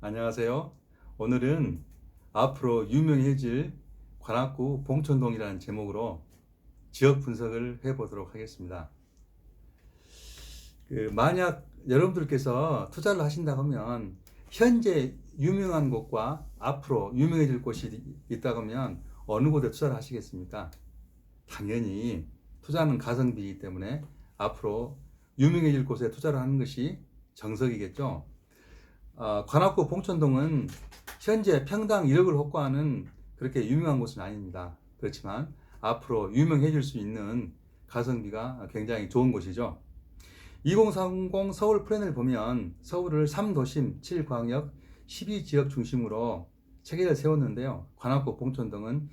안녕하세요. 오늘은 앞으로 유명해질 관악구 봉천동이라는 제목으로 지역 분석을 해보도록 하겠습니다. 만약 여러분들께서 투자를 하신다고 하면 현재 유명한 곳과 앞으로 유명해질 곳이 있다고 하면 어느 곳에 투자를 하시겠습니까? 당연히 투자는 가성비이기 때문에 앞으로 유명해질 곳에 투자를 하는 것이 정석이겠죠. 관악구 봉천동은 현재 평당 1억을 호가하는 그렇게 유명한 곳은 아닙니다. 그렇지만 앞으로 유명해질 수 있는 가성비가 굉장히 좋은 곳이죠. 2030 서울 플랜을 보면 서울을 3도심, 7광역, 12지역 중심으로 체계를 세웠는데요. 관악구 봉천동은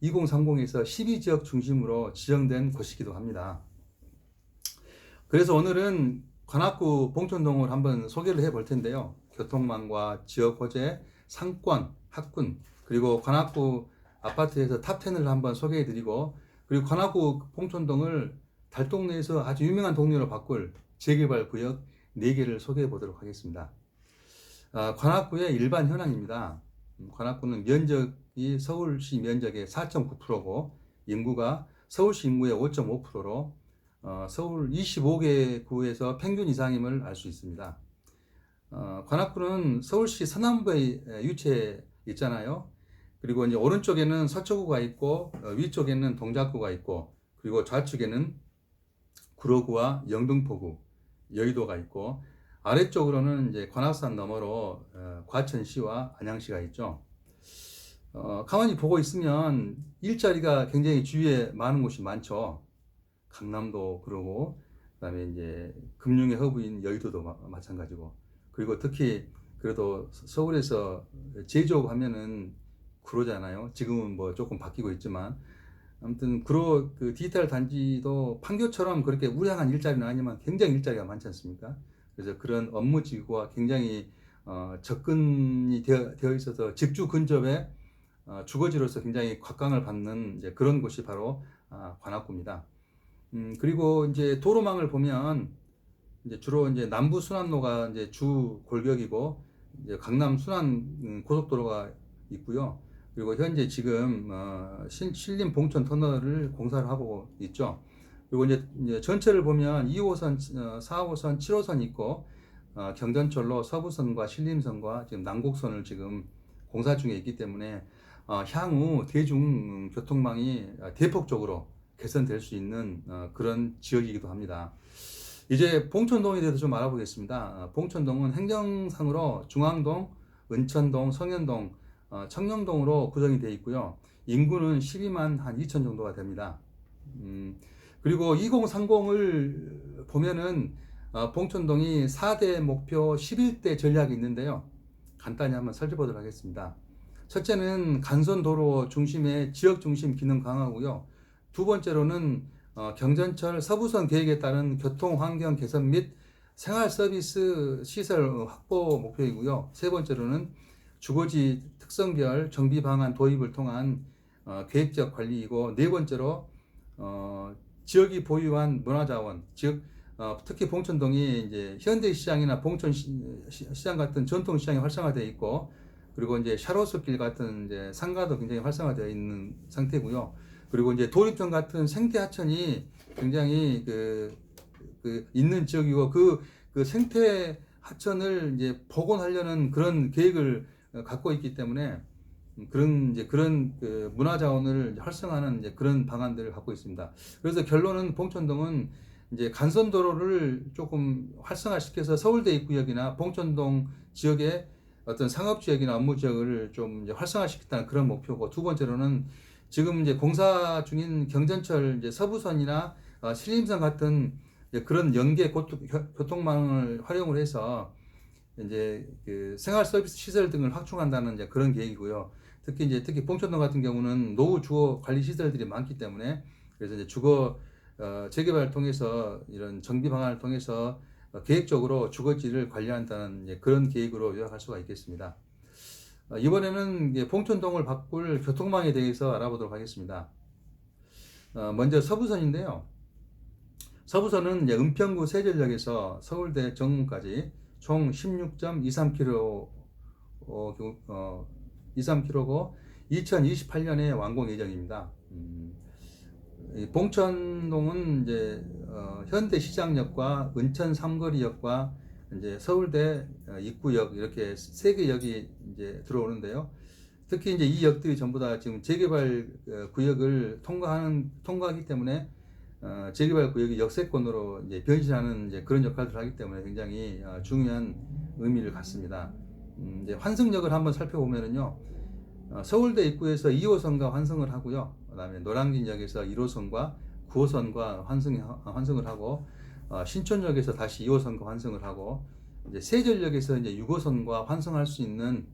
2030에서 12지역 중심으로 지정된 곳이기도 합니다. 그래서 오늘은 관악구 봉천동을 한번 소개를 해 볼 텐데요. 교통망과 지역 호재, 상권, 학군, 그리고 관악구 아파트에서 탑10을 한번 소개해 드리고, 그리고 관악구 봉천동을 달동네에서 아주 유명한 동네로 바꿀 재개발 구역 4개를 소개해 보도록 하겠습니다. 관악구의 일반 현황입니다. 관악구는 면적이 서울시 면적의 4.9%고 인구가 서울시 인구의 5.5%로 서울 25개 구에서 평균 이상임을 알 수 있습니다. 관악구는 서울시 서남부에 위치해 있잖아요. 그리고 이제 오른쪽에는 서초구가 있고 위쪽에는 동작구가 있고, 그리고 좌측에는 구로구와 영등포구, 여의도가 있고, 아래쪽으로는 이제 관악산 너머로 과천시와 안양시가 있죠. 가만히 보고 있으면 일자리가 굉장히 주위에 많은 곳이 많죠. 강남도 그러고, 그다음에 이제 금융의 허브인 여의도도 마찬가지고, 그리고 특히 그래도 서울에서 제조업 하면은 구로잖아요. 지금은 뭐 조금 바뀌고 있지만, 아무튼 구로 그 디지털 단지도 판교처럼 그렇게 우량한 일자리는 아니지만 굉장히 일자리가 많지 않습니까? 그래서 그런 업무 지구와 굉장히 접근이 되어 있어서 직주 근접에 주거지로서 굉장히 곽강을 받는 이제 그런 곳이 바로 관악구입니다. 그리고 이제 도로망을 보면 이제 주로 이제 남부 순환로가 이제 주 골격이고, 이제 강남 순환 고속도로가 있고요. 그리고 현재 지금 신림 봉천 터널을 공사를 하고 있죠. 그리고 이제 전체를 보면 2호선, 4호선, 7호선 있고, 경전철로 서부선과 신림선과 지금 남곡선을 지금 공사 중에 있기 때문에 향후 대중교통망이 대폭적으로 개선될 수 있는 그런 지역이기도 합니다. 이제 봉천동에 대해서 좀 알아보겠습니다. 봉천동은 행정상으로 중앙동, 은천동, 성현동, 청령동으로 구성이 되어 있고요. 인구는 12만 한 2천 정도가 됩니다. 그리고 2030을 보면은 봉천동이 4대 목표 11대 전략이 있는데요. 간단히 한번 살펴보도록 하겠습니다. 첫째는 간선도로 중심의 지역 중심 기능 강화고요. 두 번째로는 경전철 서부선 계획에 따른 교통 환경 개선 및 생활 서비스 시설 확보 목표이고요. 세 번째로는 주거지 특성별 정비 방안 도입을 통한 계획적 관리이고, 네 번째로 지역이 보유한 문화자원, 즉 특히 봉천동이 이제 현대시장이나 봉천시장 같은 전통시장이 활성화되어 있고, 그리고 이제 샤로스길 같은 이제 상가도 굉장히 활성화되어 있는 상태고요. 그리고 이제 도립점 같은 생태 하천이 굉장히 있는 지역이고, 그 생태 하천을 이제 복원하려는 그런 계획을 갖고 있기 때문에 그런 그 문화 자원을 활성화하는 이제 그런 방안들을 갖고 있습니다. 그래서 결론은 봉천동은 이제 간선도로를 조금 활성화시켜서 서울대 입구역이나 봉천동 지역의 어떤 상업 지역이나 업무 지역을 좀 이제 활성화시켰다는 그런 목표고, 두 번째로는 지금 이제 공사 중인 경전철 이제 서부선이나 신림선 같은 그런 연계 교통망을 활용을 해서 이제 그 생활 서비스 시설 등을 확충한다는 이제 그런 계획이고요. 특히 봉천동 같은 경우는 노후 주거 관리 시설들이 많기 때문에, 그래서 이제 주거 재개발을 통해서 이런 정비 방안을 통해서 계획적으로 주거지를 관리한다는 이제 그런 계획으로 요약할 수가 있겠습니다. 이번에는 봉천동을 바꿀 교통망에 대해서 알아보도록 하겠습니다. 먼저 서부선인데요. 서부선은 이제 은평구 세전역에서 서울대 정문까지 총 16.23km로 2, 3km고 2028년에 완공 예정입니다. 이 봉천동은 이제 현대시장역과 은천 삼거리역과 이제 서울대 입구역 이렇게 세 개 역이 이제 들어오는데요. 특히 이제 이 역들이 전부 다 지금 재개발 구역을 통과하기 때문에 재개발 구역이 역세권으로 이제 변신하는 이제 그런 역할을 하기 때문에 굉장히 중요한 의미를 갖습니다. 이제 환승역을 한번 살펴보면은요, 서울대 입구에서 2호선과 환승을 하고요. 그다음에 노량진역에서 1호선과 9호선과 환승을 하고, 신촌역에서 다시 2호선과 환승을 하고, 이제 세전역에서 이제 6호선과 환승할 수 있는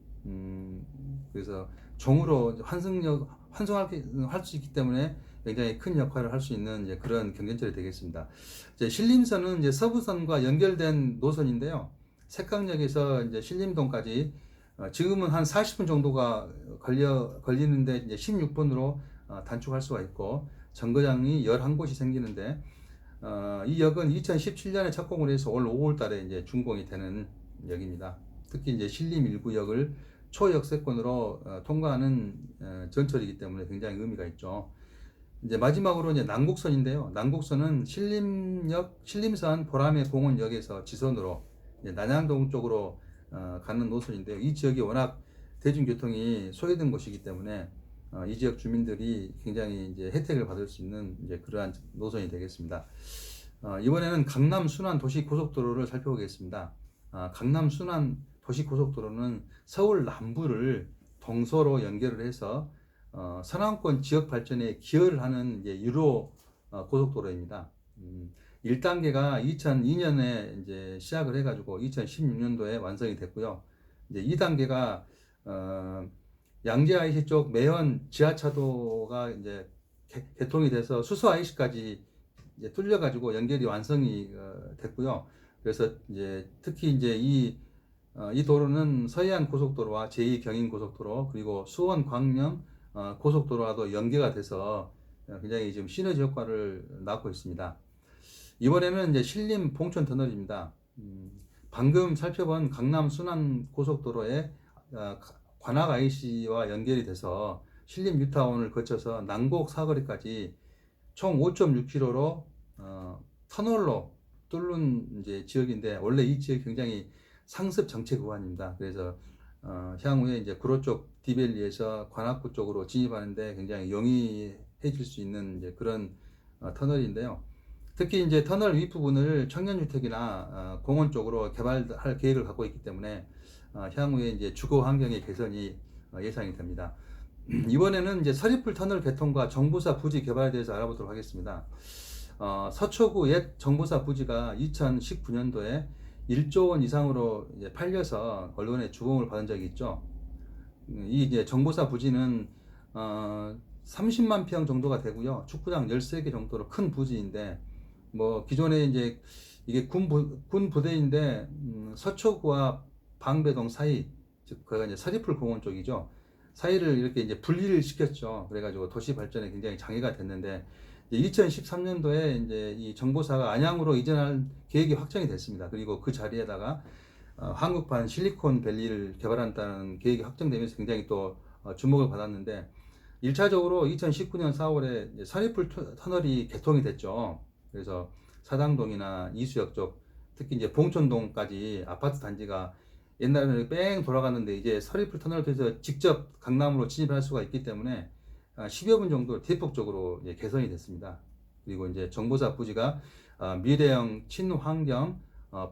그래서 종으로 환승할 수 있기 때문에 굉장히 큰 역할을 할 수 있는 이제 그런 경전철이 되겠습니다. 이제 신림선은 이제 서부선과 연결된 노선인데요. 색강역에서 이제 신림동까지 지금은 한 40분 정도가 걸리는데 이제 16분으로 단축할 수가 있고 정거장이 11곳이 생기는데 이 역은 2017년에 착공을 해서 올 5월 달에 이제 준공이 되는 역입니다. 특히 이제 신림 일구역을 초역세권으로 통과하는 전철이기 때문에 굉장히 의미가 있죠. 이제 마지막으로 이제 난곡선인데요. 난곡선은 신림선 보라매 공원역에서 지선으로 난양동 쪽으로 가는 노선인데요. 이 지역이 워낙 대중교통이 소외된 곳이기 때문에 이 지역 주민들이 굉장히 이제 혜택을 받을 수 있는 이제 그러한 노선이 되겠습니다. 이번에는 강남 순환 도시 고속도로를 살펴보겠습니다. 강남 순환 도시 고속도로는 서울 남부를 동서로 연결을 해서 서남권 지역 발전에 기여를 하는 이제 유로 고속도로입니다. 1단계가 2002년에 이제 시작을 해가지고 2016년도에 완성이 됐고요. 이제 2단계가 양재 IC 쪽 매연 지하차도가 이제 개통이 돼서 수서 IC까지 이제 뚫려가지고 연결이 완성이 됐고요. 그래서 이제 특히 이제 이 도로는 서해안 고속도로와 제2경인고속도로 그리고 수원 광명 고속도로와도 연계가 돼서 굉장히 지금 시너지 효과를 낳고 있습니다. 이번에는 이제 신림 봉천 터널입니다. 방금 살펴본 강남 순환 고속도로에 관악 IC와 연결이 돼서 신림 뉴타운을 거쳐서 난곡 사거리까지 총 5.6km로 터널로 뚫는 이제 지역인데 원래 이 지역이 굉장히 상습 정체 구간입니다. 그래서 향후에 이제 구로 쪽 디밸리에서 관악구 쪽으로 진입하는데 굉장히 용이해질 수 있는 이제 그런 터널인데요. 특히 이제 터널 윗부분을 청년주택이나 공원 쪽으로 개발할 계획을 갖고 있기 때문에 향후에 이제 주거 환경의 개선이 예상이 됩니다. 이번에는 이제 서리풀 터널 개통과 정보사 부지 개발에 대해서 알아보도록 하겠습니다. 서초구 옛 정보사 부지가 2019년도에 1조 원 이상으로 이제 팔려서 언론에 주목을 받은 적이 있죠. 이 이제 정보사 부지는 30만 평 정도가 되고요. 축구장 13개 정도로 큰 부지인데 뭐 기존에 이제 이게 군 부대인데 서초구와 방배동 사이 즉 거기가 이제 서리풀 공원 쪽이죠. 사이를 이렇게 이제 분리를 시켰죠. 그래가지고 도시 발전에 굉장히 장애가 됐는데 2013년도에 이제 이 정보사가 안양으로 이전할 계획이 확정이 됐습니다. 그리고 그 자리에다가 한국판 실리콘밸리를 개발한다는 계획이 확정되면서 굉장히 또 주목을 받았는데 1차적으로 2019년 4월에 서리풀 터널이 개통이 됐죠. 그래서 사당동이나 이수역 쪽, 특히 이제 봉천동까지 아파트 단지가 옛날에는 뺑 돌아갔는데 이제 서리풀 터널을 통해서 직접 강남으로 진입할 수가 있기 때문에 10여 분 정도 대폭적으로 개선이 됐습니다. 그리고 이제 정보사 부지가 미래형 친환경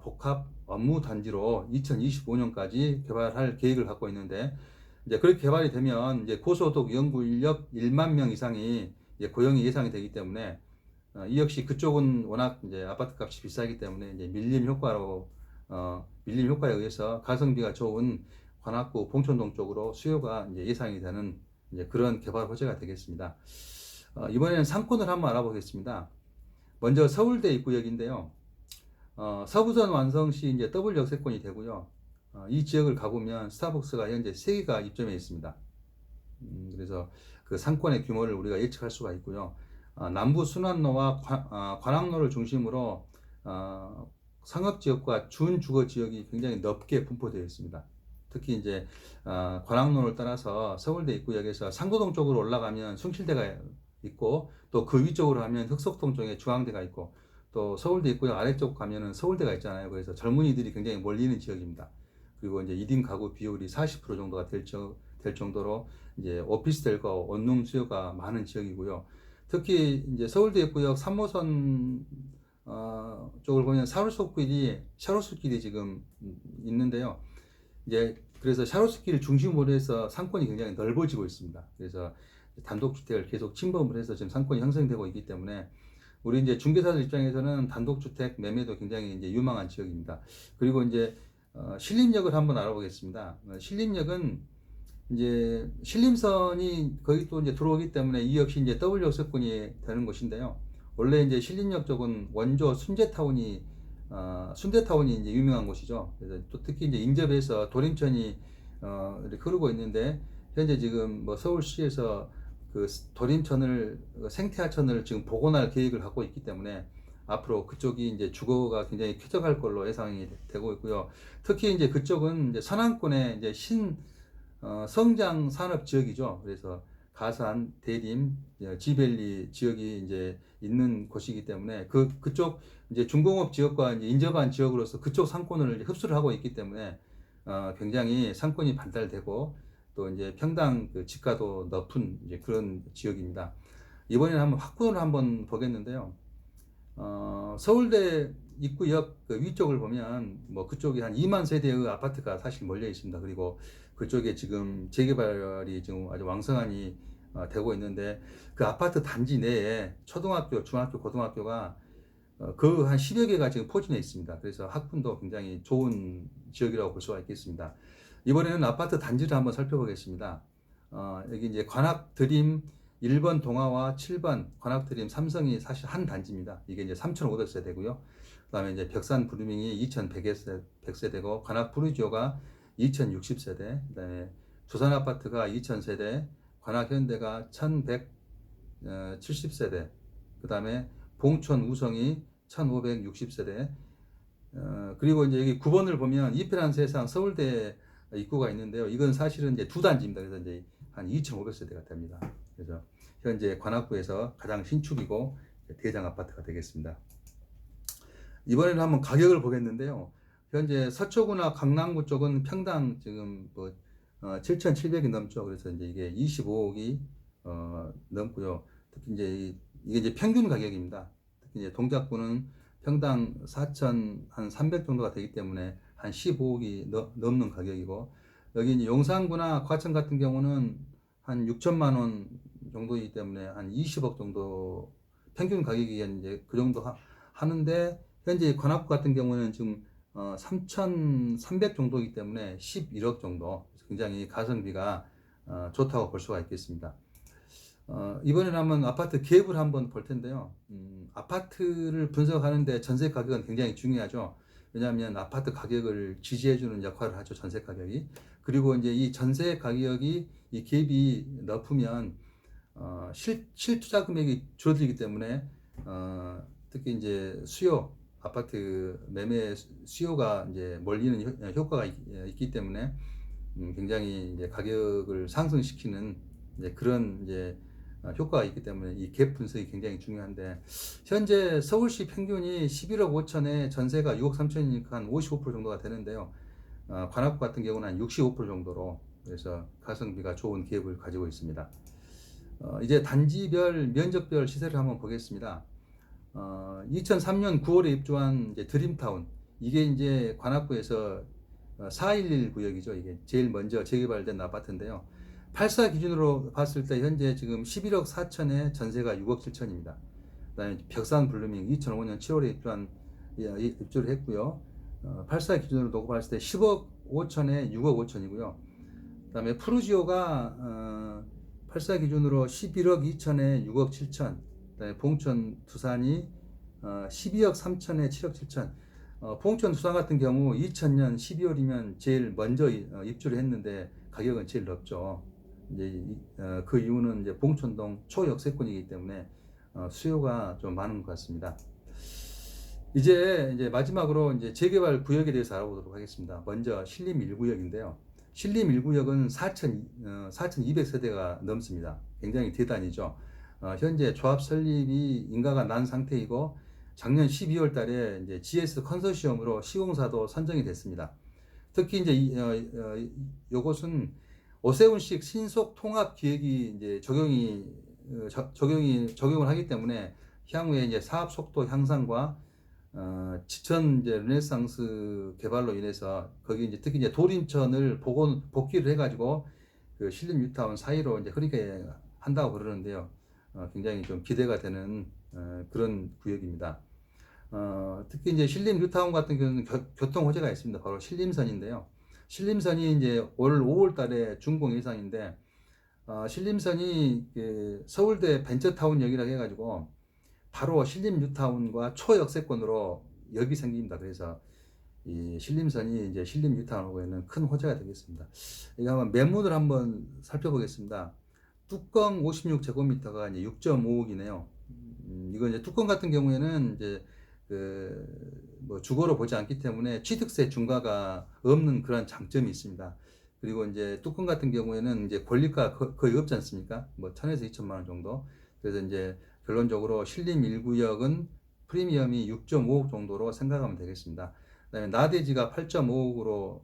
복합 업무 단지로 2025년까지 개발할 계획을 갖고 있는데 이제 그렇게 개발이 되면 이제 고소득 연구 인력 1만 명 이상이 이제 고용이 예상이 되기 때문에 이 역시 그쪽은 워낙 이제 아파트 값이 비싸기 때문에 이제 밀림 효과에 의해서 가성비가 좋은 관악구 봉천동 쪽으로 수요가 이제 예상이 되는 이제 그런 개발 호재가 되겠습니다. 이번에는 상권을 한번 알아보겠습니다. 먼저 서울대 입구역인데요. 서부선 완성 시 이제 더블 역세권이 되고요. 이 지역을 가보면 스타벅스가 현재 3개가 입점해 있습니다. 그래서 그 상권의 규모를 우리가 예측할 수가 있고요. 남부 순환로와 관악로를 중심으로 상업지역과 준주거 지역이 굉장히 넓게 분포되어 있습니다. 특히 이제 관악로를 따라서 서울대 입구역에서 상도동 쪽으로 올라가면 숭실대가 있고 또 그 위쪽으로 가면 흑석동 쪽에 중앙대가 있고 또 서울대 입구역 아래쪽 가면은 서울대가 있잖아요. 그래서 젊은이들이 굉장히 몰리는 지역입니다. 그리고 이제 1인 가구 비율이 40% 정도가 될 정도로 이제 오피스텔과 원룸 수요가 많은 지역이고요. 특히 이제 서울대 입구역 3호선 쪽을 보면 샤로스길이 지금 있는데요. 이제 그래서 샤로스길 중심으로 해서 상권이 굉장히 넓어지고 있습니다. 그래서 단독주택을 계속 침범을 해서 지금 상권이 형성되고 있기 때문에 우리 이제 중개사들 입장에서는 단독주택 매매도 굉장히 이제 유망한 지역입니다. 그리고 이제 신림역을 한번 알아보겠습니다. 신림역은 이제 신림선이 거의 또 이제 들어오기 때문에 이 역시 이제 W 역세권이 되는 곳인데요. 원래 이제 신림역 쪽은 원조 순대타운이 이제 유명한 곳이죠. 그래서 또 특히 이제 인접해서 도림천이 이렇게 흐르고 있는데 현재 지금 뭐 서울시에서 그 도림천을 생태하천을 지금 복원할 계획을 갖고 있기 때문에 앞으로 그쪽이 이제 주거가 굉장히 쾌적할 걸로 예상이 되고 있고요. 특히 이제 그쪽은 이제 서남권의 이제 성장 산업 지역이죠. 그래서 가산, 대림, 지밸리 지역이 이제 있는 곳이기 때문에 그쪽 이제 중공업 지역과 이제 인접한 지역으로서 그쪽 상권을 흡수를 하고 있기 때문에 굉장히 상권이 발달되고 또 이제 평당 그 집가도 높은 이제 그런 지역입니다. 이번에는 한번 확군을 한번 보겠는데요. 서울대 입구역 그 위쪽을 보면 뭐 그쪽에 한 2만 세대의 아파트가 사실 몰려 있습니다. 그리고 그쪽에 지금 재개발이 지금 아주 왕성하니 되고 있는데 그 아파트 단지 내에 초등학교, 중학교, 고등학교가 그 한 10여 개가 지금 포진해 있습니다. 그래서 학군도 굉장히 좋은 지역이라고 볼 수가 있겠습니다. 이번에는 아파트 단지를 한번 살펴보겠습니다. 여기 이제 관악드림 1번 동아와 7번 관악드림 삼성이 사실 한 단지입니다. 이게 이제 3,500세대고요. 그 다음에 이제 벽산 브루밍이 2,100세대고 관악 부르지오가 2,060세대, 그 다음에 두산 아파트가 2,000세대, 관악 현대가 1,170세대, 그 다음에 봉천 우성이 1,560세대, 그리고 이제 여기 9번을 보면 이편한 세상 서울대 입구가 있는데요. 이건 사실은 이제 두 단지입니다. 그래서 이제 한 2,500세대가 됩니다. 그래서 현재 관악구에서 가장 신축이고 대장 아파트가 되겠습니다. 이번에는 한번 가격을 보겠는데요. 현재 서초구나 강남구 쪽은 평당 지금 뭐 7,700이 넘죠. 그래서 이제 이게 25억이 넘고요. 특히 이제 이게 이제 평균 가격입니다. 특히 이제 동작구는 평당 4,300 정도가 되기 때문에 한 15억이 넘는 가격이고, 여기 이제 용산구나 과천 같은 경우는 한 6천만 원 정도이기 때문에 한 20억 정도 평균 가격이 이제 그 정도 하는데, 현재 관악구 같은 경우는 지금 3,300 정도이기 때문에 11억 정도, 굉장히 가성비가 좋다고 볼 수가 있겠습니다. 이번에는 한번 아파트 갭을 한번 볼 텐데요. 아파트를 분석하는데 전세 가격은 굉장히 중요하죠. 왜냐하면 아파트 가격을 지지해주는 역할을 하죠, 전세 가격이. 그리고 이제 이 전세 가격이 이 갭이 높으면 실투자 금액이 줄어들기 때문에 특히 이제 아파트 매매 수요가 이제 몰리는 효과가 있기 때문에 굉장히 이제 가격을 상승시키는 이제 그런 이제 효과가 있기 때문에 이 갭 분석이 굉장히 중요한데, 현재 서울시 평균이 11억 5천에 전세가 6억 3천이니까 한 55% 정도가 되는데요. 관악구 같은 경우는 한 65% 정도로, 그래서 가성비가 좋은 갭을 가지고 있습니다. 이제 단지별 면적별 시세를 한번 보겠습니다. 2003년 9월에 입주한 이제 드림타운, 이게 이제 관악구에서 411 구역이죠. 이게 제일 먼저 재개발된 아파트인데요. 84 기준으로 봤을 때 현재 지금 11억 4천에 전세가 6억 7천입니다. 그다음에 벽산 블루밍 2005년 7월에 입주를 했고요. 84 기준으로 놓고 봤을 때 10억 5천에 6억 5천이고요. 그다음에 푸르지오가 84 기준으로 11억 2천에 6억 7천. 그다음에 봉천 두산이 12억 3천에 7억 7천. 봉천 두산 같은 경우 2000년 12월이면 제일 먼저 입주를 했는데 가격은 제일 높죠. 이제 그 이유는 이제 봉천동 초역세권이기 때문에 수요가 좀 많은 것 같습니다. 이제 마지막으로 이제 재개발 구역에 대해서 알아보도록 하겠습니다. 먼저 신림 1구역인데요. 신림 1구역은 4,200세대가 넘습니다. 굉장히 대단히죠. 현재 조합 설립이 인가가 난 상태이고 작년 12월 달에 이제 GS 컨소시엄으로 시공사도 선정이 됐습니다. 특히 이제 요것은 오세훈식 신속 통합 기획이 이제 적용을 하기 때문에 향후에 이제 사업 속도 향상과 지천 이제 르네상스 개발로 인해서 거기 이제 특히 이제 도림천을 복귀를 해가지고 그 신림 뉴타운 사이로 이제 흐르게 한다고 그러는데요. 굉장히 좀 기대가 되는 그런 구역입니다. 특히 이제 신림 뉴타운 같은 경우는 교통 호재가 있습니다. 바로 신림선인데요. 신림선이 이제 올 5월 달에 준공 예상인데, 신림선이 그 서울대 벤처타운역이라고 해가지고 바로 신림 뉴타운과 초역세권으로 역이 생깁니다. 그래서 이 신림선이 이제 신림 뉴타운하고는 큰 호재가 되겠습니다. 이거 한번 매물을 한번 살펴보겠습니다. 뚜껑 56제곱미터가 이제 6.5억이네요. 이거 이제 뚜껑 같은 경우에는 이제 뭐 주거로 보지 않기 때문에 취득세 중과가 없는 그런 장점이 있습니다. 그리고 이제 뚜껑 같은 경우에는 이제 권리가 거의 없지 않습니까? 뭐 1,000에서 2,000만 원 정도. 그래서 이제 결론적으로 신림 1구역은 프리미엄이 6.5억 정도로 생각하면 되겠습니다. 그다음에 나대지가 8.5억으로,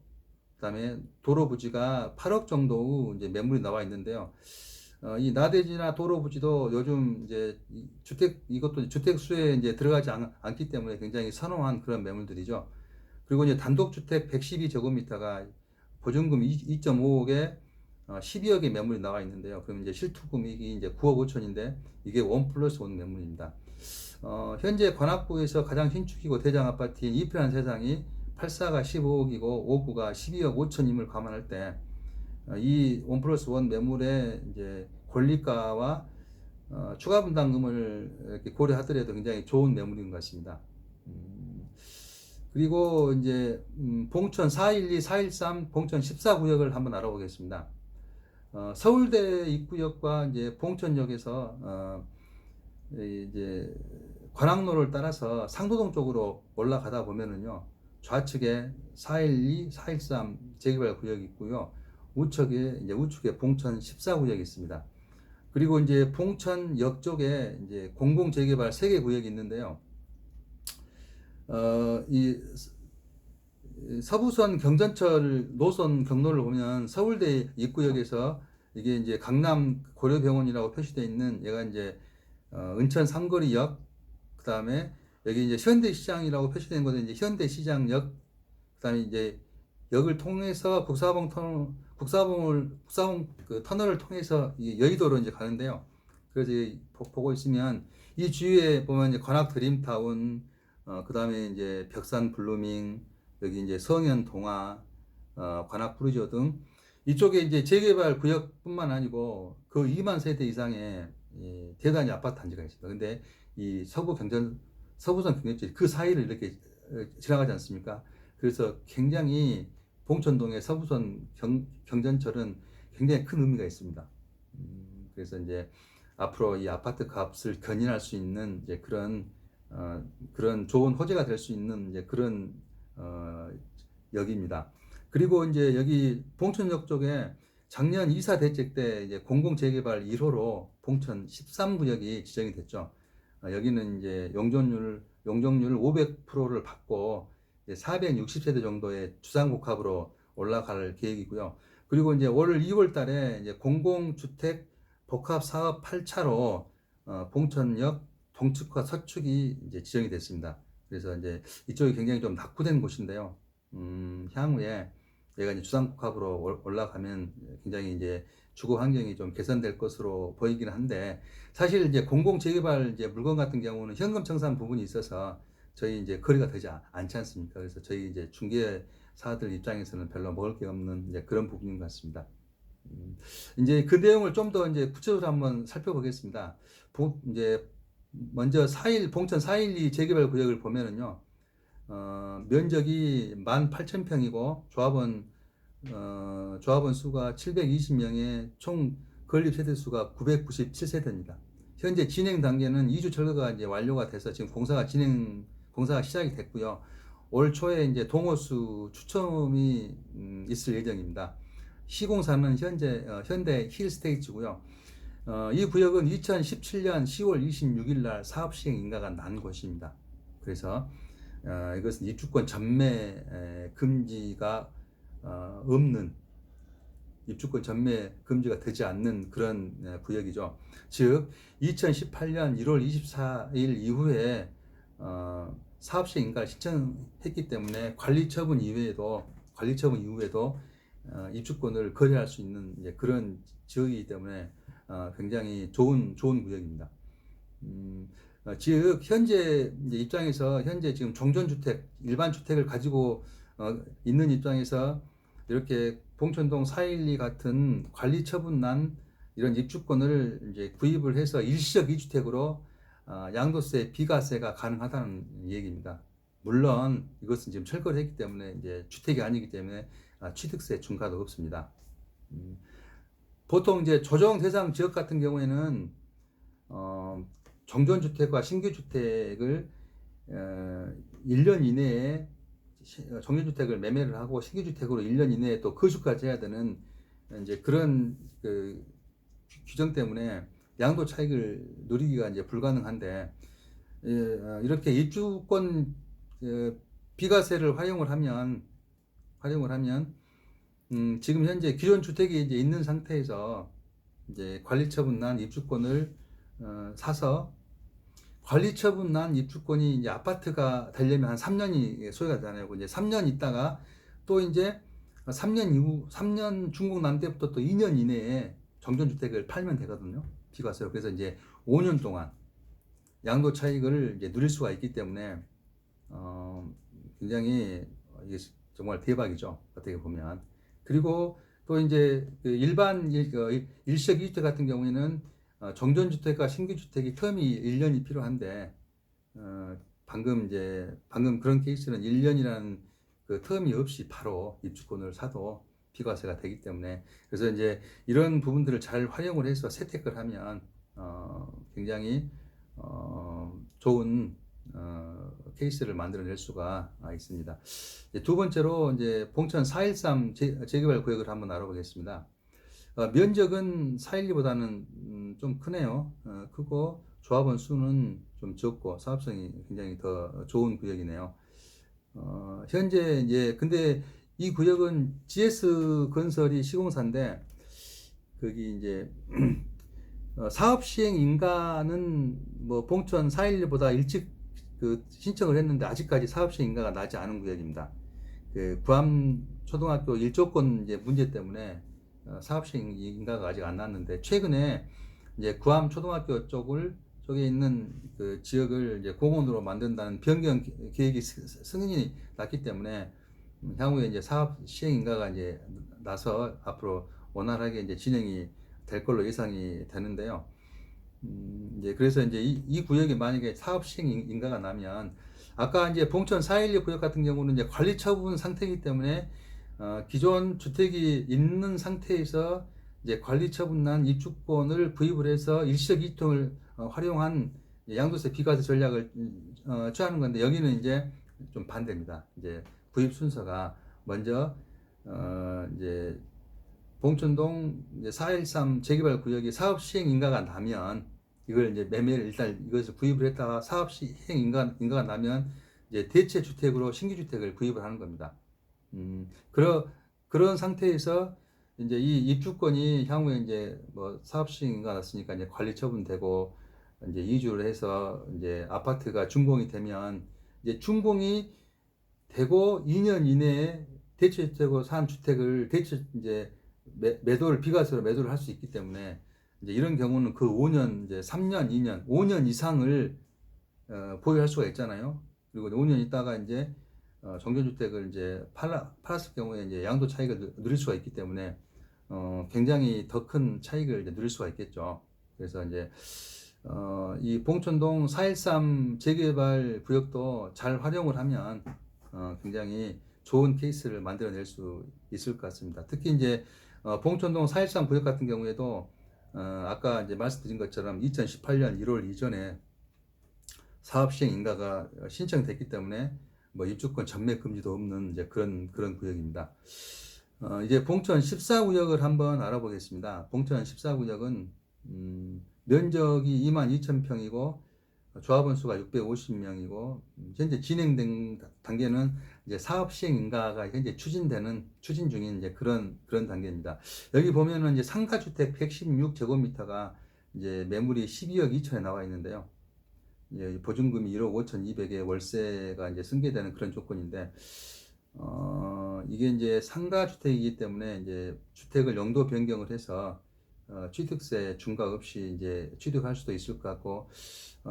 그다음에 도로부지가 8억 정도 이제 매물이 나와 있는데요. 이 나대지나 도로부지도 요즘 이제 이것도 주택 수에 이제 들어가지 않기 때문에 굉장히 선호한 그런 매물들이죠. 그리고 이제 단독주택 112제곱미터가 보증금 2.5억에 12억의 매물이 나와 있는데요. 그럼 이제 실투금액이 이제 9억 5천인데 이게 1+1 매물입니다. 현재 관악구에서 가장 신축이고 대장 아파트인 이편한 세상이 8사가 15억이고 59가 12억 5천임을 감안할 때 이 1+1 매물의 이제 권리가와 추가 분담금을 이렇게 고려하더라도 굉장히 좋은 매물인 것 같습니다. 그리고 이제 봉천 412, 413, 봉천 14구역을 한번 알아보겠습니다. 서울대 입구역과 이제 봉천역에서 이제 관악로를 따라서 상도동 쪽으로 올라가다 보면은요, 좌측에 412, 413 재개발 구역이 있고요. 우측에 봉천 14구역이 있습니다. 그리고 이제 봉천역 쪽에 이제 공공 재개발 3개 구역이 있는데요. 이 서부선 경전철 노선 경로를 보면 서울대 입구역에서 이게 이제 강남 고려병원이라고 표시되어 있는 얘가 이제 은천 삼거리역, 그 다음에 여기 이제 현대시장이라고 표시된 것은 이제 현대시장역, 그 다음에 이제 역을 통해서 국사봉 그 터널을 통해서 여의도로 이제 가는데요. 그래서 보고 있으면 이 주위에 보면 이제 관악 드림타운, 그 다음에 이제 벽산 블루밍, 여기 이제 성현 동화, 관악 프루지오 등 이쪽에 이제 재개발 구역뿐만 아니고 그 2만 세대 이상의 대단지 아파트 단지가 있습니다. 근데 이 서부선 경전철이 그 사이를 이렇게 지나가지 않습니까? 그래서 굉장히 봉천동의 서부선 경전철은 굉장히 큰 의미가 있습니다. 그래서 이제 앞으로 이 아파트 값을 견인할 수 있는 이제 그런 좋은 호재가 될 수 있는 이제 그런 역입니다. 그리고 이제 여기 봉천역 쪽에 작년 이사 대책 때 이제 공공 재개발 1호로 봉천 13구역이 지정이 됐죠. 여기는 이제 용적률 500%를 받고 460세대 정도의 주상복합으로 올라갈 계획이고요. 그리고 이제 올 2월 달에 이제 공공주택 복합 사업 8차로 봉천역 동측과 서측이 이제 지정이 됐습니다. 그래서 이제 이쪽이 굉장히 좀 낙후된 곳인데요. 향후에 얘가 이제 주상복합으로 올라가면 굉장히 이제 주거 환경이 좀 개선될 것으로 보이기는 한데, 사실 이제 공공 재개발 이제 물건 같은 경우는 현금 청산 부분이 있어서 저희 이제 거래가 되지 않지 않습니까? 그래서 저희 이제 중개사들 입장에서는 별로 먹을 게 없는 이제 그런 부분인 것 같습니다. 이제 그 내용을 좀 더 이제 구체적으로 한번 살펴보겠습니다. 이제 먼저 봉천 412 재개발 구역을 보면은요, 면적이 18,000평이고 조합원 수가 720명에 총 건립 세대 수가 997세대입니다. 현재 진행 단계는 2주 철거가 이제 완료가 돼서 지금 공사가 시작이 됐고요. 올 초에 이제 동호수 추첨이 있을 예정입니다. 시공사는 현대 힐스테이츠고요. 이 구역은 2017년 10월 26일 날 사업 시행 인가가 난 곳입니다. 그래서 이것은 입주권 전매 금지가 없는, 입주권 전매 금지가 되지 않는 그런 구역이죠. 즉 2018년 1월 24일 이후에 사업 시행 인가를 신청했기 때문에 관리 처분 이후에도 입주권을 거래할 수 있는 그런 지역이기 때문에 굉장히 좋은 구역입니다. 즉 현재 입장에서 현재 지금 종전주택, 일반 주택을 가지고 있는 입장에서 이렇게 봉천동 412 같은 관리 처분 난 이런 입주권을 이제 구입을 해서 일시적 이주택으로 양도세, 비과세가 가능하다는 얘기입니다. 물론 이것은 지금 철거를 했기 때문에 이제 주택이 아니기 때문에 취득세 중과도 없습니다. 보통 이제 조정 대상 지역 같은 경우에는 정전주택과 신규주택을 1년 이내에 정전주택을 매매를 하고 신규주택으로 1년 이내에 또 거주까지 해야 되는 이제 그런 그 규정 때문에 양도 차익을 누리기가 이제 불가능한데, 이렇게 입주권 비과세를 활용을 하면 지금 현재 기존 주택이 이제 있는 상태에서 이제 관리처분 난 입주권을 사서, 관리처분 난 입주권이 이제 아파트가 되려면 한 3년이 소요가 되잖아요. 이제 3년 있다가 또 이제 3년 이후, 3년 중복 난 때부터 또 2년 이내에 정전주택을 팔면 되거든요. 비과세로. 그래서 이제 5년 동안 양도 차익을 이제 누릴 수가 있기 때문에 굉장히 이게 정말 대박이죠. 어떻게 보면. 그리고 또 이제 그 일반 일시적 이주택 같은 경우에는 정전주택과 신규주택이 텀이 1년이 필요한데, 방금 그런 케이스는 1년이라는 그 텀이 없이 바로 입주권을 사도 비과세가 되기 때문에, 그래서 이제 이런 부분들을 잘 활용을 해서 세택을 하면 굉장히 좋은 케이스를 만들어낼 수가 있습니다. 두 번째로 이제 봉천 413 재개발 구역을 한번 알아보겠습니다. 면적은 412보다는 좀 크네요. 크고 조합원 수는 좀 적고 사업성이 굉장히 더 좋은 구역이네요. 현재 이제 근데 이 구역은 GS 건설이 시공사인데, 거기 이제 사업 시행 인가는 뭐 봉천 412보다 일찍 그 신청을 했는데 아직까지 사업 시행 인가가 나지 않은 구역입니다. 그 구암 초등학교 일조권 이제 문제 때문에 사업 시행 인가가 아직 안 났는데, 최근에 이제 구암 초등학교 쪽에 있는 그 지역을 이제 공원으로 만든다는 변경 계획이 승인이 났기 때문에 향후에 이제 사업 시행 인가가 이제 나서 앞으로 원활하게 이제 진행이 될 걸로 예상이 되는데요. 이제 그래서 이제 이 구역에 만약에 사업 시행 인가가 나면, 아까 이제 봉천 412 구역 같은 경우는 이제 관리 처분 상태이기 때문에 기존 주택이 있는 상태에서 이제 관리 처분 난 입주권을 구입을 해서 일시적 이주택을 활용한 양도세 비과세 전략을 취하는 건데, 여기는 이제 좀 반대입니다. 이제 구입 순서가 먼저 이제 봉천동 413 재개발 구역이 사업 시행 인가가 나면, 이걸 이제 매매를 일단 이것을 구입을 했다가 사업 시행 인가가 나면 이제 대체 주택으로 신규 주택을 구입을 하는 겁니다. 그런 상태에서 이제 이 입주권이 향후에 이제 뭐 사업 시행 인가가 났으니까 이제 관리 처분되고 이제 이주를 해서 이제 아파트가 준공이 되면, 이제 준공이 되고 2년 이내에 대체 주택으로 산 주택을 이제 매도를 비과세로 매도를 할 수 있기 때문에, 이제 이런 경우는 그 5년, 이제 3년, 2년, 5년 이상을 보유할 수가 있잖아요. 그리고 5년 있다가 이제 정전주택을 이제 팔았을 경우에 이제 양도 차익을 누릴 수가 있기 때문에 굉장히 더 큰 차익을 이제 누릴 수가 있겠죠. 그래서 이제 이 봉천동 413 재개발 구역도 잘 활용을 하면 굉장히 좋은 케이스를 만들어낼 수 있을 것 같습니다. 특히 이제 봉천동 413 구역 같은 경우에도 아까 이제 말씀드린 것처럼 2018년 1월 이전에 사업 시행 인가가 신청됐기 때문에 뭐 입주권 전매 금지도 없는 이제 그런 구역입니다. 이제 봉천 14구역을 한번 알아보겠습니다. 봉천 14구역은 면적이 22,000평이고 조합원 수가 650명이고 현재 진행된 단계는 이제 사업 시행 인가가 현재 추진 중인 이제 그런 단계입니다. 여기 보면은 이제 상가주택 116제곱미터가 이제 매물이 12억 2천에 나와 있는데요. 이제 보증금이 1억 5,200에 월세가 이제 승계되는 그런 조건인데, 이게 이제 상가주택이기 때문에 이제 주택을 용도 변경을 해서 취득세 중과 없이 이제 취득할 수도 있을 것 같고,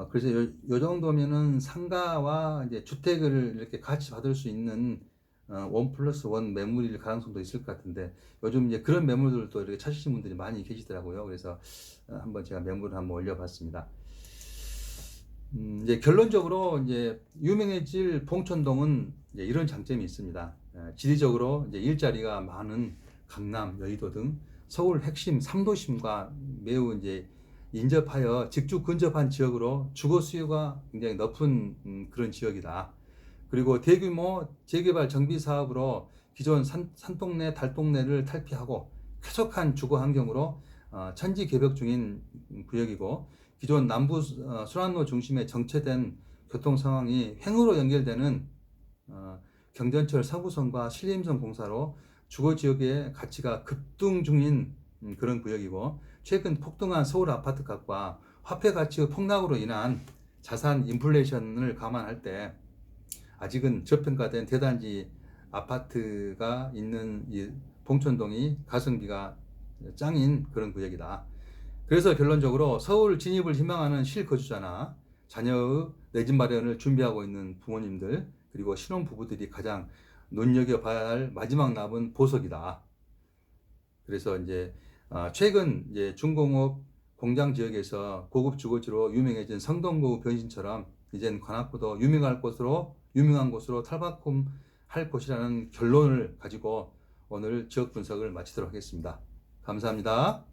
그래서 요 정도면은 상가와 이제 주택을 이렇게 같이 받을 수 있는 1+1 매물일 가능성도 있을 것 같은데, 요즘 이제 그런 매물들도 이렇게 찾으시는 분들이 많이 계시더라고요. 그래서 한번 제가 매물을 한번 올려봤습니다. 이제 결론적으로 이제 유명해질 봉천동은 이제 이런 장점이 있습니다. 지리적으로 이제 일자리가 많은 강남, 여의도 등 서울 핵심 3도심과 매우 이제 인접하여 직주 근접한 지역으로 주거 수요가 굉장히 높은 그런 지역이다. 그리고 대규모 재개발 정비 사업으로 기존 산동네, 달동네를 탈피하고 쾌적한 주거 환경으로 천지 개벽 중인 구역이고, 기존 남부 순환로 중심의 정체된 교통 상황이 횡으로 연결되는 경전철 서부선과 신림선 공사로 주거 지역의 가치가 급등 중인 그런 구역이고, 최근 폭등한 서울 아파트 값과 화폐 가치의 폭락으로 인한 자산 인플레이션을 감안할 때 아직은 저평가된 대단지 아파트가 있는 이 봉천동이 가성비가 짱인 그런 구역이다. 그래서 결론적으로 서울 진입을 희망하는 실거주자나 자녀의 내 집 마련을 준비하고 있는 부모님들, 그리고 신혼부부들이 가장 눈여겨봐야 할 마지막 남은 보석이다. 그래서 이제 최근 이제 중공업 공장 지역에서 고급 주거지로 유명해진 성동구 변신처럼 이젠 관악구도 유명한 곳으로 탈바꿈할 것이라는 결론을 가지고 오늘 지역 분석을 마치도록 하겠습니다. 감사합니다.